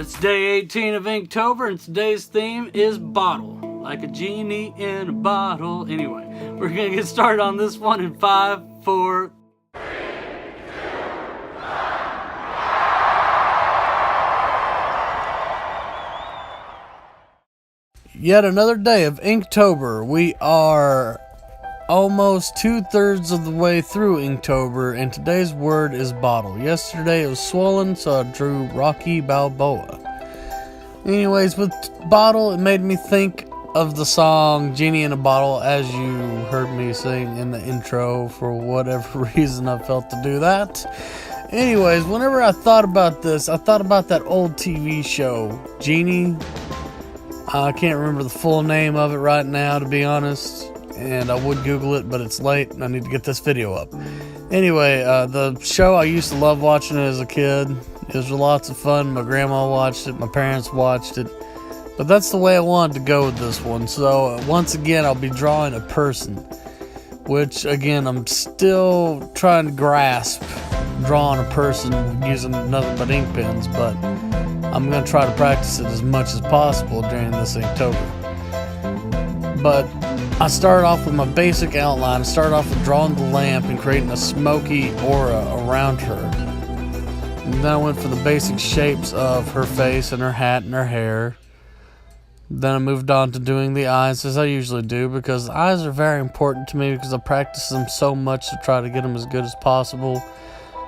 It's day 18 of Inktober, and today's theme is bottle. Like a genie in a bottle. Anyway, we're going to get started on this one in 5, 4... Yet another day of Inktober. We are almost 2/3 of the way through Inktober, and today's word is bottle. Yesterday it was swollen, so I drew Rocky Balboa. Anyways, with bottle, it made me think of the song Genie in a Bottle, as you heard me sing in the intro. For whatever reason, I felt to do that. Anyways, whenever I thought about this, I thought about that old TV show, Genie. I can't remember the full name of it right now, to be honest, and I would Google it, but it's late and I need to get this video up. Anyway, the show, I used to love watching it as a kid. It was lots of fun. My grandma watched it, my parents watched it, but that's the way I wanted to go with this one. So once again, I'll be drawing a person, which again, I'm still trying to grasp drawing a person using nothing but ink pens, but I'm going to try to practice it as much as possible during this Inktober. But I started off with my basic outline. I started off with drawing the lamp and creating a smoky aura around her. And then I went for the basic shapes of her face and her hat and her hair. Then I moved on to doing the eyes, as I usually do, because the eyes are very important to me because I practice them so much to try to get them as good as possible.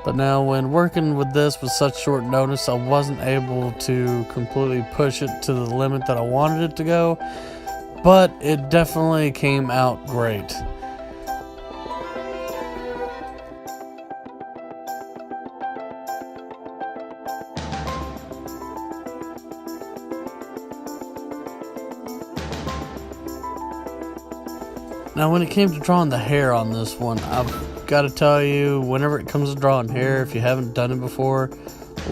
But now when working with this with such short notice, I wasn't able to completely push it to the limit that I wanted it to go, but it definitely came out great. Now when it came to drawing the hair on this one, I've got to tell you, whenever it comes to drawing hair, if you haven't done it before,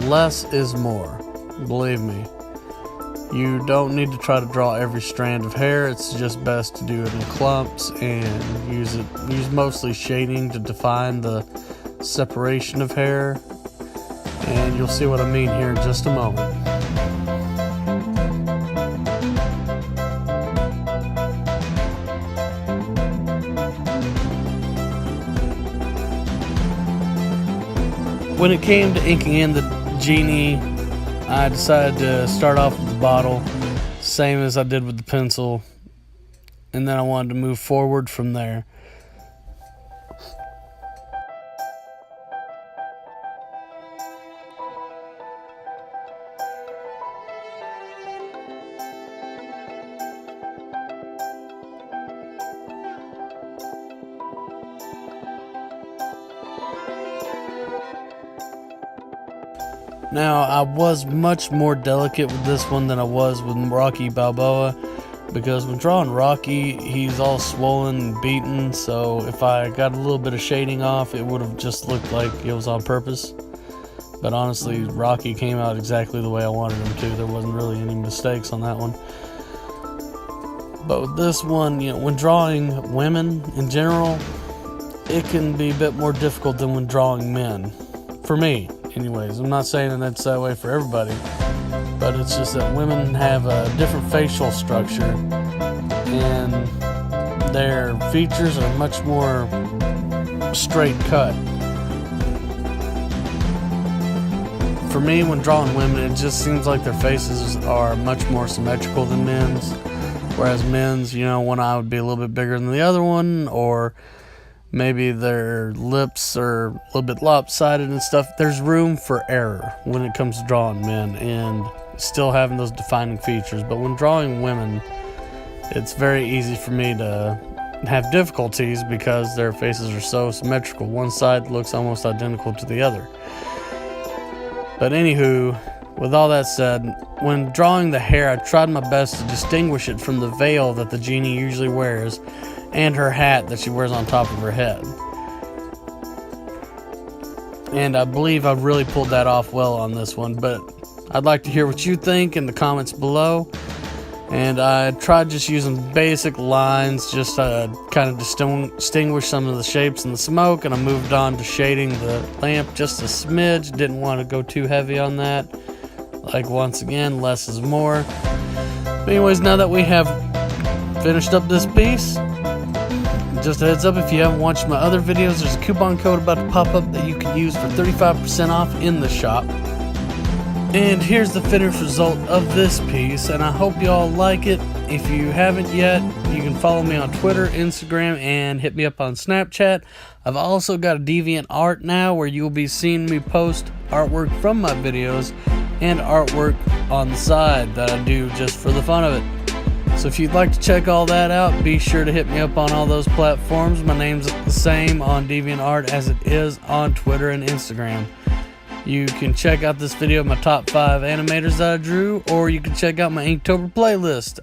less is more. Believe me. You don't need to try to draw every strand of hair. It's just best to do it in clumps and use mostly shading to define the separation of hair. And you'll see what I mean here in just a moment. When it came to inking in the genie, I decided to start off with the bottle, same as I did with the pencil, and then I wanted to move forward from there. Now, I was much more delicate with this one than I was with Rocky Balboa, because when drawing Rocky, he's all swollen and beaten, so if I got a little bit of shading off, it would have just looked like it was on purpose. But honestly, Rocky came out exactly the way I wanted him to. There wasn't really any mistakes on that one. But with this one, when drawing women in general, it can be a bit more difficult than when drawing men. For me. Anyways, I'm not saying that that's that way for everybody, but it's just that women have a different facial structure and their features are much more straight cut. For me, when drawing women, it just seems like their faces are much more symmetrical than men's, whereas men's, one eye would be a little bit bigger than the other one, or maybe their lips are a little bit lopsided and stuff. There's room for error when it comes to drawing men and still having those defining features. But when drawing women, it's very easy for me to have difficulties because their faces are so symmetrical. One side looks almost identical to the other. But anywho, with all that said, when drawing the hair, I tried my best to distinguish it from the veil that the genie usually wears and her hat that she wears on top of her head. And I believe I really pulled that off well on this one, but I'd like to hear what you think in the comments below. And I tried just using basic lines just to kind of distinguish some of the shapes in the smoke, and I moved on to shading the lamp just a smidge. Didn't want to go too heavy on that. Like, once again, less is more. But anyways, now that we have finished up this piece, just a heads up, if you haven't watched my other videos, there's a coupon code about to pop up that you can use for 35% off in the shop. And here's the finished result of this piece, and I hope y'all like it. If you haven't yet, you can follow me on Twitter, Instagram, and hit me up on Snapchat. I've also got a DeviantArt now where you'll be seeing me post artwork from my videos and artwork on the side that I do just for the fun of it. So if you'd like to check all that out, be sure to hit me up on all those platforms. My name's the same on DeviantArt as it is on Twitter and Instagram. You can check out this video of my top 5 animators that I drew, or you can check out my Inktober playlist.